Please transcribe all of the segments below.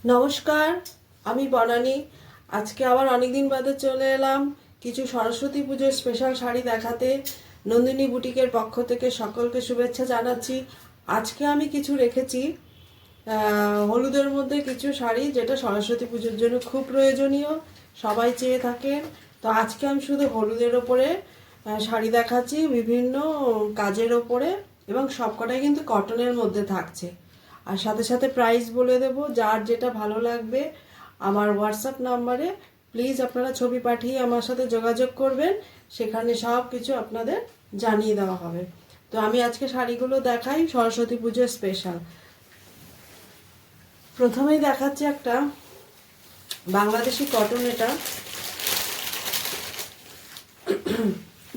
নমস্কার, আমি বনানী। আজকে আবার অনেকদিন বাদে চলে এলাম কিছু সরস্বতী পুজোর স্পেশাল শাড়ি দেখাতে। নন্দিনী বুটিকের পক্ষ থেকে সকলকে শুভেচ্ছা জানাচ্ছি। আজকে আমি কিছু রেখেছি হলুদের মধ্যে কিছু শাড়ি, যেটা সরস্বতী পুজোর জন্য খুব প্রয়োজনীয়, সবাই চেয়ে থাকেন। তো আজকে আমি শুধু হলুদের ওপরে শাড়ি দেখাচ্ছি, বিভিন্ন কাজের ওপরে, এবং সবকটাই কিন্তু কটনের মধ্যে থাকছে। আর সাথে সাথে প্রাইস বলে দেব, যার যেটা ভালো লাগবে আমার হোয়াটসঅ্যাপ নাম্বারে প্লিজ আপনারা ছবি পাঠিয়ে আমার সাথে যোগাযোগ করবেন, সেখানে সব কিছু আপনাদের জানিয়ে দেওয়া হবে। তো আমি আজকে শাড়িগুলো দেখাই সরস্বতী পুজোর স্পেশাল। প্রথমেই দেখাচ্ছি একটা বাংলাদেশি কটন। এটা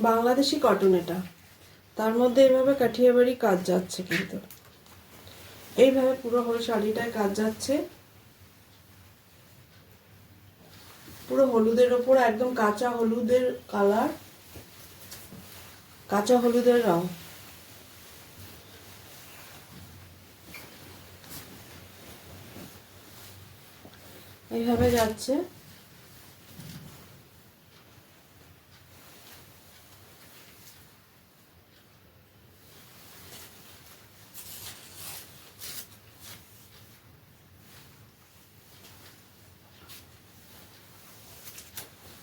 বাংলাদেশি কটন, এটা তার মধ্যে এইভাবে কাঠিয়াবাড়ি কাজ যাচ্ছে, কিন্তু এইভাবে পুরো হলো শাড়িটায় কাজ যাচ্ছে, পুরো হলুদের ওপর, একদম কাঁচা হলুদের কালার, কাঁচা হলুদের রং। এইভাবে যাচ্ছে।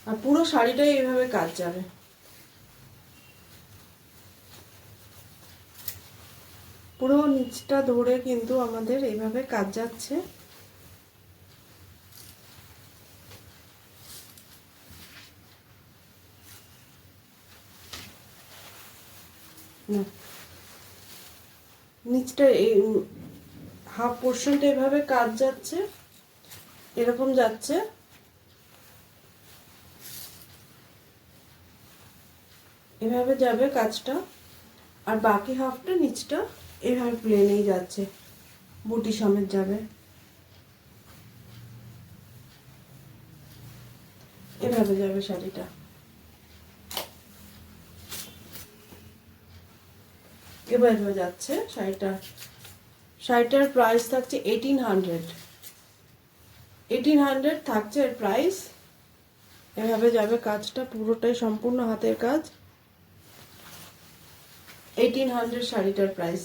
আর পুরো শাড়িটাই এইভাবে কাজ যাবে। পুরো নিচটা ধরে কিন্তু আমাদের এইভাবে কাজ যাচ্ছে। নিচটা এই হাফ পোর্শনটা এভাবে কাজ যাচ্ছে, এরকম যাচ্ছে। এভাবে যাবে কাজটা, আর বাকি হাফটা নিচটা এভাবে প্লেনেই যাচ্ছে, বুটি সমেত যাবে। এভাবে যাবে শাড়িটা, এভাবে যাচ্ছে শাড়িটা। শাড়িটার প্রাইস থাকছে 1800 থাকছে এর প্রাইস। এভাবে যাবে কাজটা, পুরোটাই সম্পূর্ণ হাতের কাজ। 1800 শাড়িটার প্রাইস,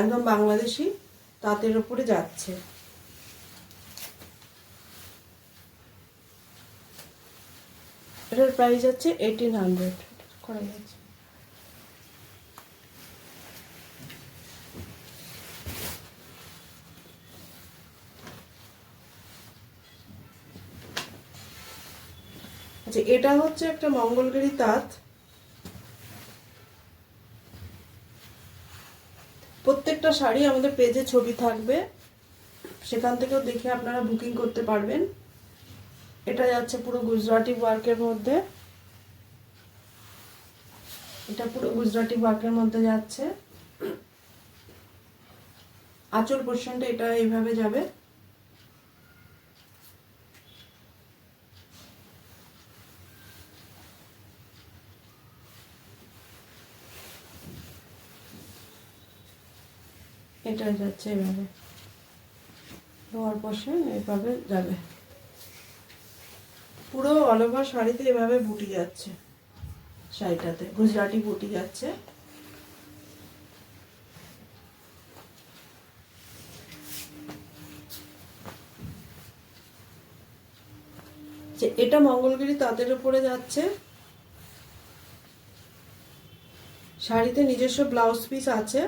একদম বাংলাদেশি তাঁতের উপরে যাচ্ছে। এটার প্রাইস হচ্ছে 1800 করা যাচ্ছে। আচ্ছা, এটা হচ্ছে একটা মঙ্গলগিরি তাঁত। প্রত্যেকটা শাড়ি আমাদের পেজে ছবি থাকবে, সেখান থেকেও দেখে আপনারা বুকিং করতে পারবেন। এটা যাচ্ছে পুরো গুজরাটি ওয়ার্কের মধ্যে, এটা পুরো গুজরাটি ওয়ার্কের মধ্যে যাচ্ছে। আঁচল পোর্শনটা এটা এইভাবে যাবে। এটা যাচ্ছে এভাবে, লোয়ার পোর্শন এইভাবে যাবে। পুরো অল ওভার শাড়িতে এভাবে বুটি যাচ্ছে, শাড়িটাতে গুজরাটি বুটি যাচ্ছে। এটা মঙ্গলগিরি তাঁতের উপরে যাচ্ছে। শাড়িতে নিজস্ব ব্লাউজ পিস আছে।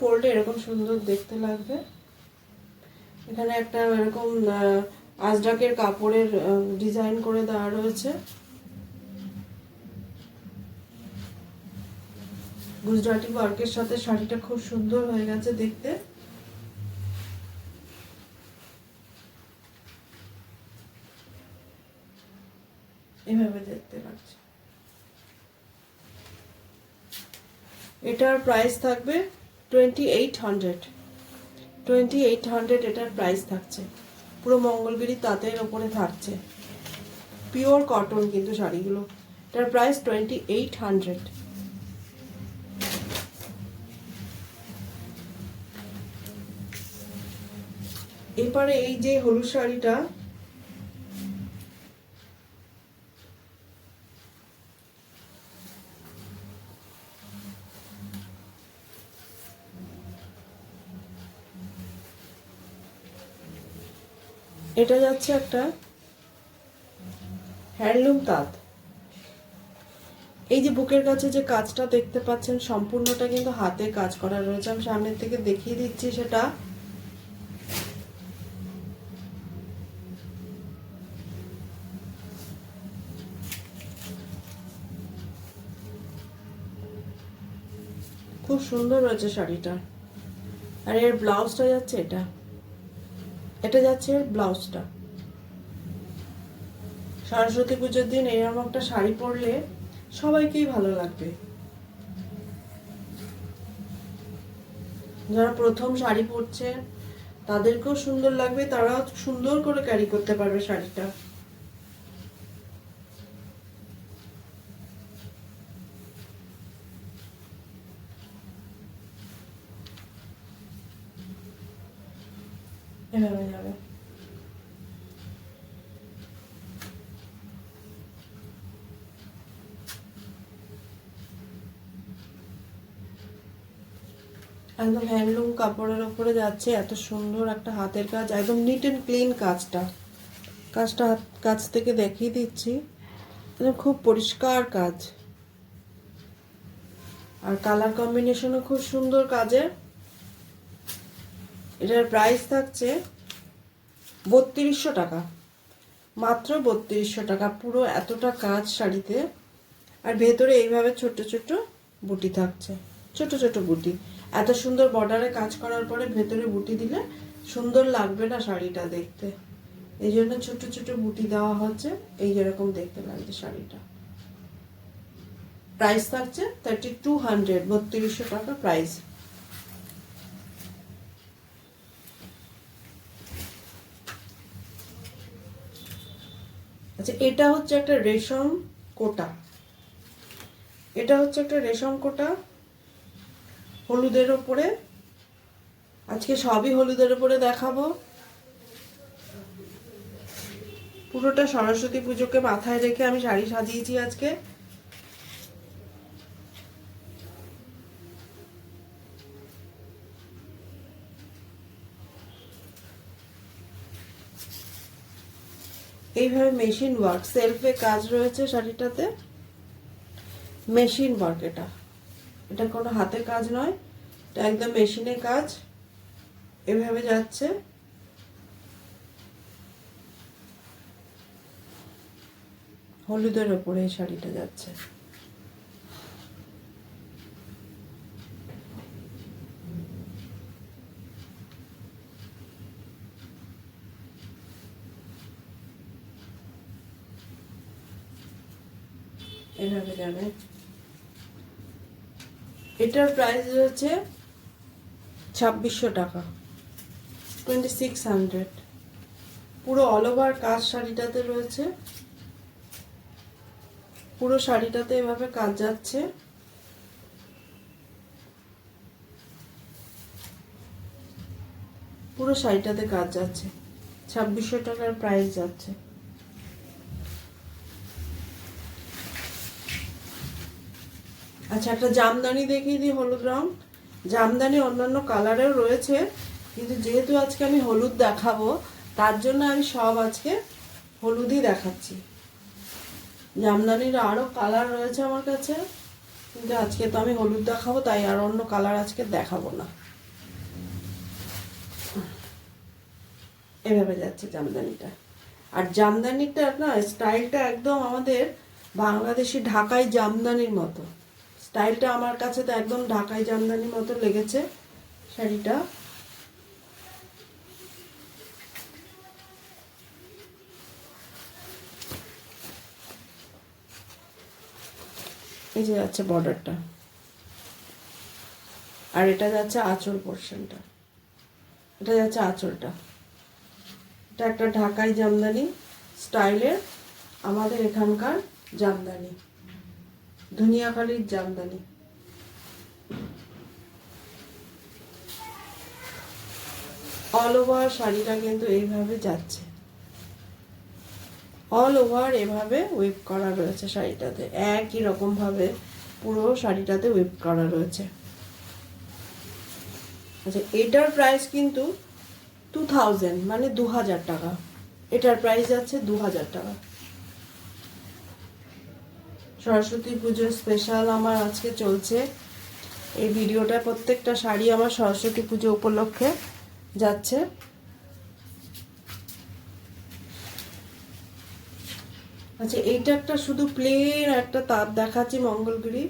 পরলে এরকম সুন্দর দেখতে লাগবে। এখানে একটা এরকম আজরাকের কাপড়ের ডিজাইন করে দেওয়া রয়েছে। গুজরাটি ওয়ার্কের সাথে শাড়িটা খুব সুন্দর হয়ে গেছে দেখতে। এভাবে দেখতে লাগছে। এটার প্রাইস থাকবে 2800 এটার প্রাইস থাকছে। পুরো মঙ্গলগিরি তাঁতের ওপরে থাকছে, পিওর কটন কিন্তু শাড়িগুলো। এটার প্রাইস 2800। এরপরে এই যে হলুদ শাড়িটা, এটা যাচ্ছে একটা হ্যান্ডলুম তাঁত। এই যে বুকের কাছে যে কাজটা দেখতে পাচ্ছেন সম্পূর্ণটা কিন্তু হাতে কাজ করা রয়েছে। আমি সামনের থেকে দেখিয়ে দিচ্ছি সেটা। খুব সুন্দর হয়েছে শাড়িটা। আর এর ব্লাউজটা যাচ্ছে এটা, এটা যাচ্ছে এর ব্লাউজটা। সরস্বতী পুজোর দিন এরকম একটা শাড়ি পরলে সবাইকেই ভালো লাগবে। যারা প্রথম শাড়ি পরছে তাদেরকেও সুন্দর লাগবে, তারাও সুন্দর করে ক্যারি করতে পারবে শাড়িটা। এভাবে যাবে। একদম হ্যান্ডলুম কাপড়ের ওপরে যাচ্ছে, এত সুন্দর একটা হাতের কাজ, একদম নিট এন্ড ক্লিন কাজটা। কাছ থেকে দেখিয়ে দিচ্ছি, একদম খুব পরিষ্কার কাজ। আর কালার কম্বিনেশনও খুব সুন্দর কাজের। এটার প্রাইস থাকছে 3200 টাকা, মাত্র 3200 টাকা। পুরো এতটা কাজ শাড়িতে, আর ভেতরে এইভাবে ছোট ছোট বুটি থাকছে, ছোট ছোট বুটি। এত সুন্দর বর্ডারে কাজ করার পরে ভেতরে বুটি দিলে সুন্দর লাগবে না শাড়িটা দেখতে, এই জন্য ছোট ছোট বুটি দেওয়া হচ্ছে। এই যেরকম দেখতে লাগছে শাড়িটা। প্রাইস থাকছে 3200, 3200 টাকা প্রাইস। আচ্ছা, এটা হচ্ছে একটা রেশম কোটা। এটা হচ্ছে একটা রেশম কোটা হলুদের ওপরে। আজকে সবই হলুদের ওপরে দেখাবো। পুরোটা সরস্বতী পুজোকে মাথায় রেখে আমি শাড়ি সাজিয়েছি আজকে। এইভাবে মেশিন ওয়ার্ক, সেলফে কাজ রয়েছে শাড়িটাতে, মেশিন ওয়ার্ক। এটা এটা কোনো হাতে কাজ নয়, এটা একদম মেশিনে কাজ। এভাবে যাচ্ছে, হলুদের ওপরে এই শাড়িটা যাচ্ছে। এভাবে যাবে। এটার প্রাইস হচ্ছে 2600 টাকা, 2600। পুরো অল ওভার কাজ শাড়িটাতে রয়েছে, পুরো শাড়িটাতে এভাবে কাজ যাচ্ছে। পুরো শাড়িটাতে কাজ যাচ্ছে, 2600 টাকার প্রাইস যাচ্ছে। আচ্ছা, একটা জামদানি দেখিয়ে দিই হলুদ রং। জামদানি অন্যান্য কালারেও রয়েছে, কিন্তু যেহেতু আজকে আমি হলুদ দেখাবো তার জন্য আমি সব আজকে হলুদই দেখাচ্ছি। জামদানির আরও কালার রয়েছে আমার কাছে, কিন্তু আজকে তো আমি হলুদ দেখাবো, তাই আর অন্য কালার আজকে দেখাবো না। এভাবে যাচ্ছে জামদানিটা। আর জামদানিটা না স্টাইলটা একদম আমাদের বাংলাদেশি ঢাকাই জামদানির মতো। স্টাইলটা আমার কাছে তো একদম ঢাকাই জামদানির মতো লেগেছে শাড়িটা। এই যে যাচ্ছে বর্ডারটা, আর এটা যাচ্ছে আঁচল পোর্শনটা, এটা যাচ্ছে আঁচলটা। এটা একটা ঢাকাই জামদানি স্টাইলের, আমাদের এখানকার জামদানি। ধুনিয়াখালির জামদানি। অল ওভার শাড়িটা কিন্তু এইভাবে যাচ্ছে, অল ওভার এভাবে ওয়েভ করা রয়েছে শাড়িটাতে, একই রকম ভাবে পুরো শাড়িটাতে ওয়েভ করা রয়েছে। আচ্ছা, এটার প্রাইস কিন্তু 2000 মানে 2000 টাকা। এটার প্রাইস যাচ্ছে 2000 টাকা। সরস্বতী পুজোর স্পেশাল আমার আজকে চলছে এই ভিডিওটা। প্রত্যেকটা শাড়ি আমার সরস্বতী পুজো উপলক্ষে যাচ্ছে। আচ্ছা, এইটা একটা শুধু প্লেন একটা তাঁত দেখাচ্ছি মঙ্গলগিরি।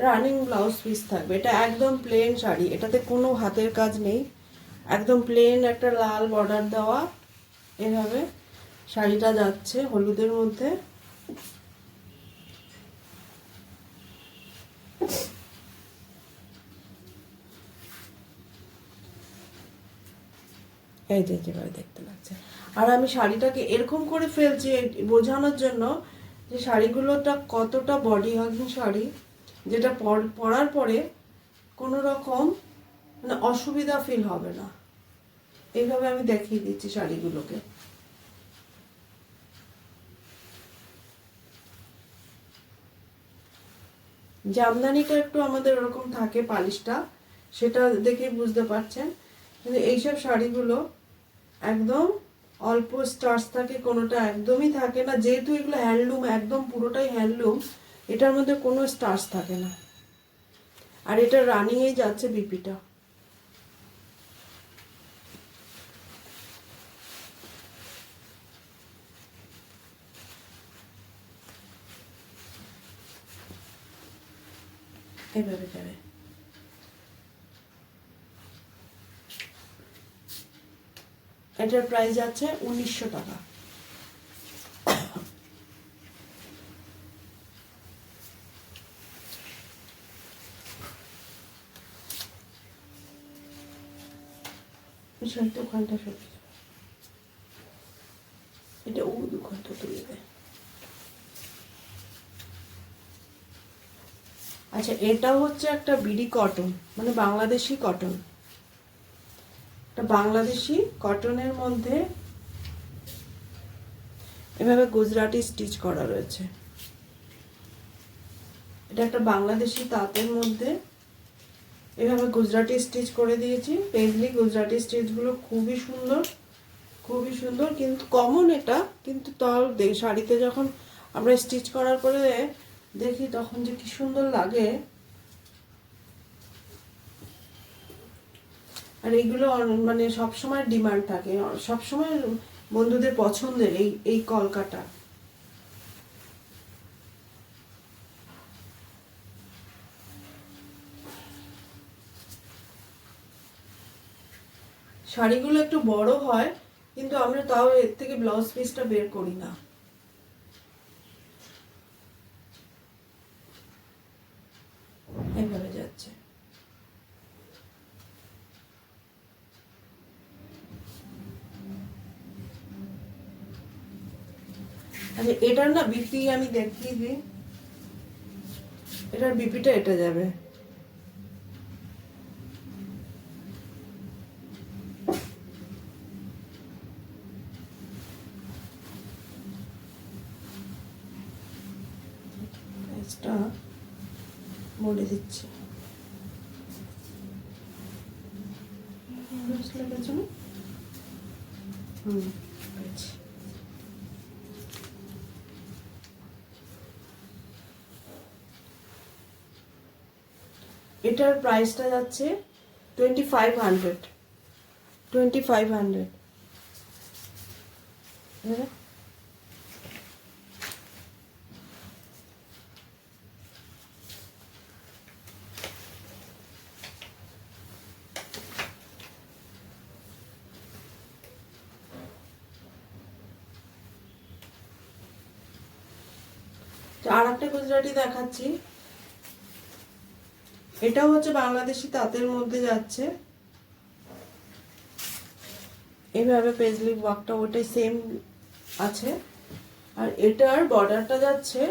রানিং ব্লাউজ পিস থাকবে, এটা একদম প্লেন শাড়ি, এটাতে কোনো হাতের কাজ নেই, একদম প্লেন একটা লাল বর্ডার দেওয়া এভাবে শাড়িটা যাচ্ছে হলুদের মধ্যে। এই যে যেভাবে দেখতে লাগছে। আর আমি শাড়িটাকে এরকম করে ফেলছি বোঝানোর জন্য যে শাড়িগুলোটা কতটা বডি হাগিং শাড়ি, যেটা পরার পরে কোনো রকম মানে অসুবিধা ফিল হবে না। এইভাবে আমি দেখিয়ে দিচ্ছি শাড়িগুলোকে। জামদানিটা একটু আমাদের ওরকম থাকে পালিশটা, সেটা দেখে বুঝতে পারছেন। কিন্তু এইসব শাড়িগুলো একদম অল্প স্টার্চ থাকে, কোনোটা একদমই থাকে না, যেহেতু এগুলো হ্যান্ডলুম, একদম পুরোটাই হ্যান্ডলুম, এটার মধ্যে কোনো স্টার্চ থাকে না। আর এটা রানিংয়েই যাচ্ছে বিপিটা। এইভাবে যাবে। এটার প্রাইস আছে 1900 টাকা। ওখানটা সত্যি এটা দুখানটা তুলে দেয়। আচ্ছা, এটা হচ্ছে একটা বিডি কটন, মানে বাংলাদেশি কটন। এটা বাংলাদেশি কটনের মধ্যে এভাবে গুজরাটি স্টিচ করা রয়েছে। এটা একটা বাংলাদেশি তাঁতের মধ্যে এভাবে গুজরাটি স্টিচ করে দিয়েছি। পেজলি গুজরাটি স্টিচগুলো খুবই সুন্দর, খুবই সুন্দর, কিন্তু কমন এটা, কিন্তু তাও শাড়িতে যখন আমরা স্টিচ করার পরে দেখি তখন যে কি সুন্দর লাগে। আর এইগুলো মানে সবসময় ডিমান্ড থাকে, সবসময় বন্ধুদের পছন্দের এই এই কলকাটা। শাড়িগুলো একটু বড় হয়, কিন্তু আমরা তাও এর থেকে ব্লাউজ পিসটা বের করি না। এইভাবে যাচ্ছে। আচ্ছা, এটার না বিপি আমি দেখিয়ে দিই, এটার বিপিটা এটা যাবে। বলে দিচ্ছি, এটার প্রাইসটা যাচ্ছে 2500। 2500। আর একটা গুজরাটি দেখাচ্ছি, এটাও হচ্ছে বাংলাদেশি তাঁতের মধ্যে যাচ্ছে। এইভাবে পেজলি ওয়ার্কটা ওটাই সেম আছে। আর এটার বর্ডারটা যাচ্ছে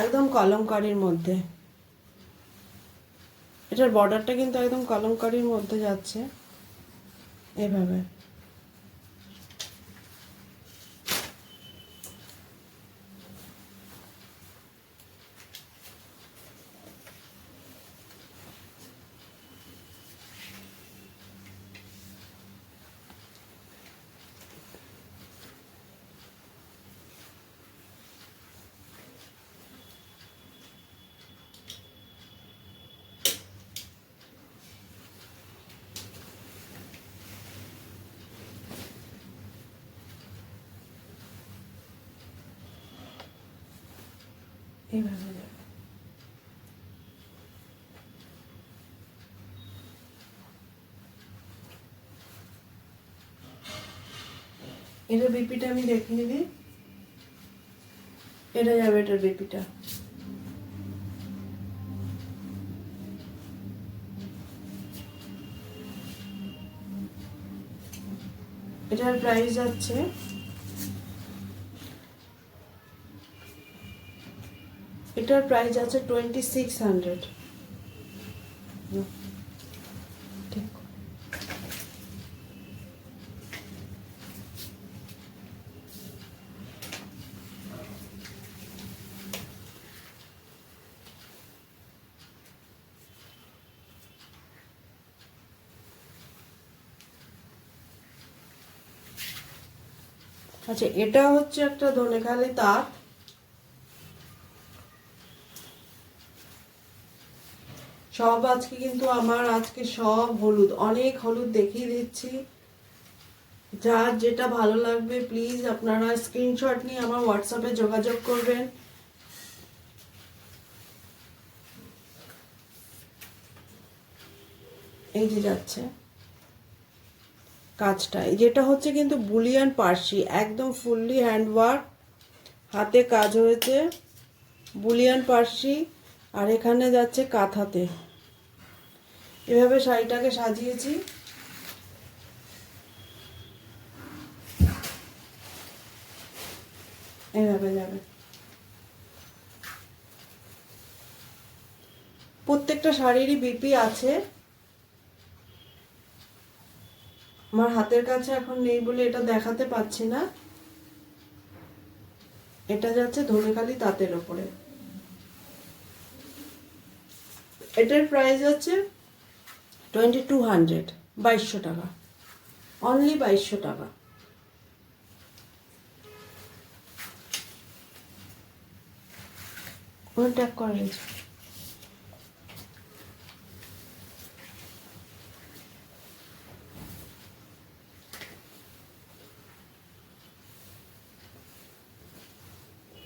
একদম কলমকারীর মধ্যে, এটার বর্ডারটা কিন্তু একদম কলমকারীর মধ্যে যাচ্ছে এভাবে। এইভাবে যাবে। এটার বিপিটা আমি দেখিয়ে দিই, এটা যাবে এটার বিপিটা। এটার প্রাইস যাচ্ছে এটার প্রাইস আছে 2600। আচ্ছা, এটা হচ্ছে একটা ধনেখালি তাঁত। সব আজকে কিন্তু আমার আজকে সব হলুদ, অনেক হলুদ দেখিয়ে দিচ্ছি। যার যেটা ভালো লাগবে প্লিজ আপনারা স্ক্রিনশট নিয়ে আমার হোয়াটসঅ্যাপে যোগাযোগ করবেন। এই যে যাচ্ছে কাজটা, যেটা হচ্ছে কিন্তু বুলিয়ান পার্সি, একদম ফুললি হ্যান্ডওয়ার্ক, হাতে কাজ হয়েছে, বুলিয়ান পার্সি। আর এখানে যাচ্ছে কাঁথাতে। এভাবে শাড়িটাকে সাজিয়েছি। এভাবে যাবে। প্রত্যেকটা শাড়িরই বিপি আছে, আমার হাতের কাছে এখন নেই বলে এটা দেখাতে পাচ্ছি না। এটা যাচ্ছে ধনেখালি তাঁতের উপরে। এটার প্রাইস হচ্ছে 2200, 2200 টাকা, অনলি 2200 টাকা। ট্যাগ করা রয়েছে।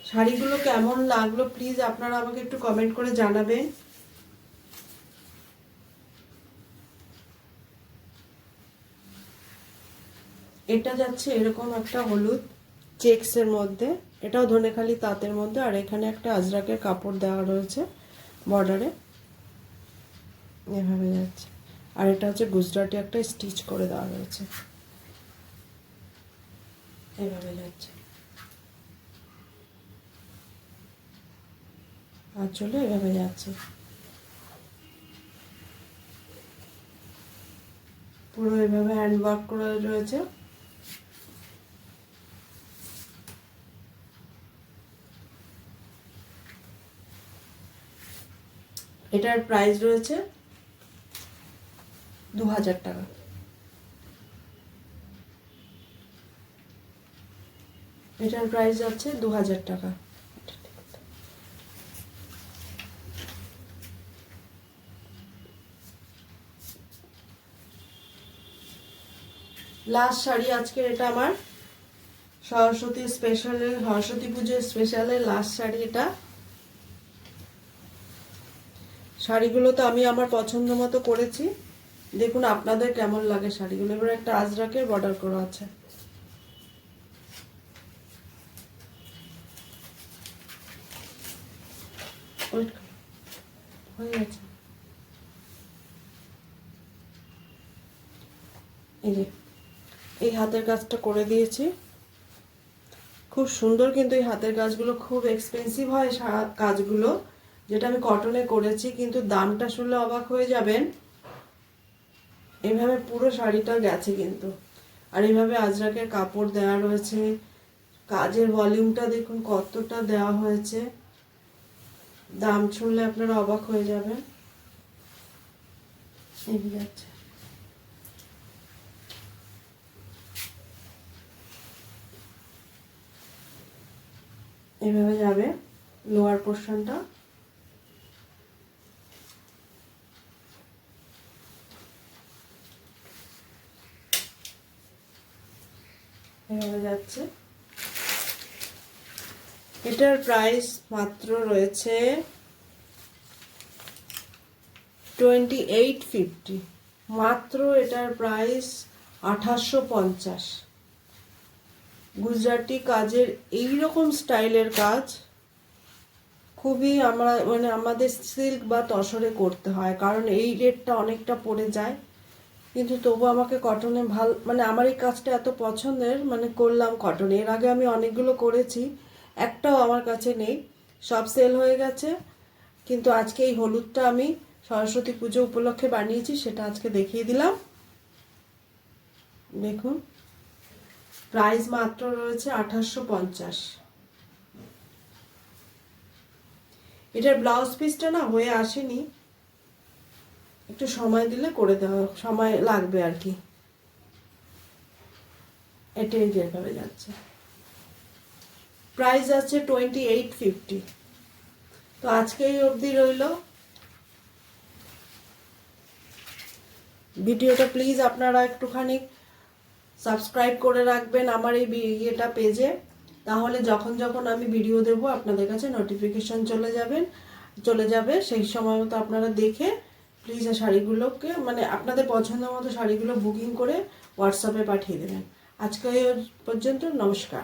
শাড়িগুলো কেমন লাগলো প্লিজ আপনারা আমাকে একটু কমেন্ট করে জানাবেন। এটা যাচ্ছে এরকম একটা হলুদ চেক্সের মধ্যে, এটাও ধনেখালি তাঁতের মধ্যে। আর এখানে একটা আজরাকের কাপড় দেওয়া রয়েছে বর্ডারে, এভাবে যাচ্ছে। আর এটা হচ্ছে গুজরাটি একটা স্টিচ করে দেওয়া রয়েছে, এভাবে যাচ্ছে। আর চলে এভাবে যাচ্ছে, পুরো এভাবে হ্যান্ড ওয়ার্ক করে রয়েছে। এটার প্রাইস রয়েছে 2000 টাকা। এটার প্রাইস যাচ্ছে 2000 টাকা। লাস্ট শাড়ি আজকের, এটা আমার সরস্বতী স্পেশালের, সরস্বতী পুজোর স্পেশালের লাস্ট শাড়ি এটা। শাড়িগুলো তো আমি আমার পছন্দ মতো করেছি, দেখুন আপনাদের কেমন লাগে শাড়িগুলো। এবার একটা আজরাকের বর্ডার করা আছে। হয়ে গেছে। এই যে এই হাতের কাজটা করে দিয়েছি। খুব সুন্দর, কিন্তু এই হাতের কাজগুলো খুব এক্সপেন্সিভ হয় কাজগুলো, যেটা আমি কটনে করেছি, কিন্তু দামটা শুনলে অবাক হয়ে যাবেন। এইভাবে পুরো শাড়িটা গেছে কিন্তু। আর এইভাবে আজরাকের কাপড় দেওয়া রয়েছে। কাজের ভলিউমটা দেখুন কতটা দেওয়া হয়েছে, দাম শুনলে আপনারা অবাক হয়ে যাবেন। এই যাচ্ছে, এইভাবে যাবে লোয়ার পোর্শনটা। এভাবে যাচ্ছে। এটার প্রাইস মাত্র রয়েছে 2850। মাত্র এটার প্রাইস 2850। গুজরাটি কাজের এইরকম স্টাইলের কাজ খুবই আমরা মানে আমাদের সিল্ক বা তসরে করতে হয়, কারণ এই রেটটা অনেকটা পড়ে যায়। কিন্তু তবু আমাকে কটনে মানে আমার এই কাজটা এত পছন্দের, মানে করলাম কটনে। এর আগে আমি অনেকগুলো করেছি, একটাও আমার কাছে নেই, সব সেল হয়ে গেছে। কিন্তু আজকে এই হলুদটা আমি সরস্বতী পুজো উপলক্ষে বানিয়েছি, সেটা আজকে দেখিয়ে দিলাম। দেখুন, প্রাইস মাত্র রয়েছে 2850। এটার ব্লাউজ পিসটা না হয়ে আসেনি, একটু সময় দিলে করে দেওয়া, সময় লাগবে আর কি। এটাই যেভাবে যাচ্ছে, প্রাইস আছে 2850। তো আজকে এই অবধি রইল ভিডিওটা। প্লিজ আপনারা একটুখানি সাবস্ক্রাইব করে রাখবেন আমার এই ইয়েটা পেজে, তাহলে যখন যখন আমি ভিডিও দেব আপনাদের কাছে নোটিফিকেশন চলে যাবে। সেই সময় মতো আপনারা দেখে প্লিজ শাড়িগুলোকে মানে আপনাদের পছন্দ মতো শাড়িগুলো বুকিং করে হোয়াটসঅ্যাপে পাঠিয়ে দেবেন। আজকে এই পর্যন্ত, নমস্কার।